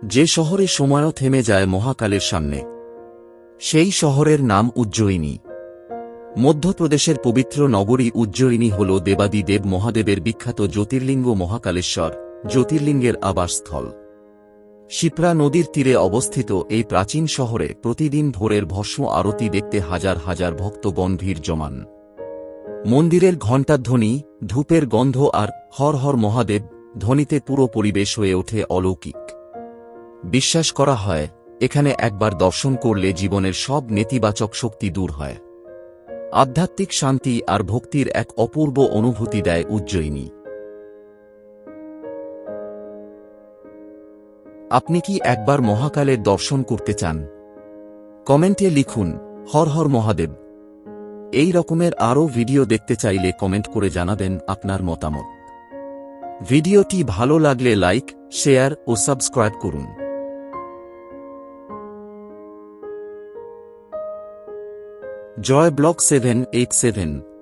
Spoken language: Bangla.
যে শহরে সময়ও থেমে যায় মহাকালের সামনে, সেই শহরের নাম উজ্জয়িনী। মধ্যপ্রদেশের পবিত্র নগরী উজ্জয়িনী হল দেবাদিদেব মহাদেবের বিখ্যাত জ্যোতির্লিঙ্গ মহাকালেশ্বর জ্যোতির্লিঙ্গের আবাসস্থল। শিপ্রা নদীর তীরে অবস্থিত এই প্রাচীন শহরে প্রতিদিন ভোরের ভস্ম আরতি দেখতে হাজার হাজার ভক্তগণ ভিড় জমান। মন্দিরের ঘণ্টাধ্বনি, ধূপের গন্ধ আর হর হর মহাদেব ধ্বনিতে পুরো পরিবেশ হয়ে ওঠে অলৌকিক। বিশ্বাস করা হয়, এখানে একবার দর্শন করলে জীবনের সব নেতিবাচক শক্তি দূর হয়। আধ্যাত্মিক শান্তি আর ভক্তির এক অপূর্ব অনুভূতি দেয় উজ্জয়িনী। আপনি কি একবার মহাকালের দর্শন করতে চান? কমেন্টে লিখুন হর হর মহাদেব। এই রকমের আরও ভিডিও দেখতে চাইলে কমেন্ট করে জানাবেন আপনার মতামত। ভিডিওটি ভালো লাগলে লাইক, শেয়ার ও সাবস্ক্রাইব করুন। জয় ব্লগ 787।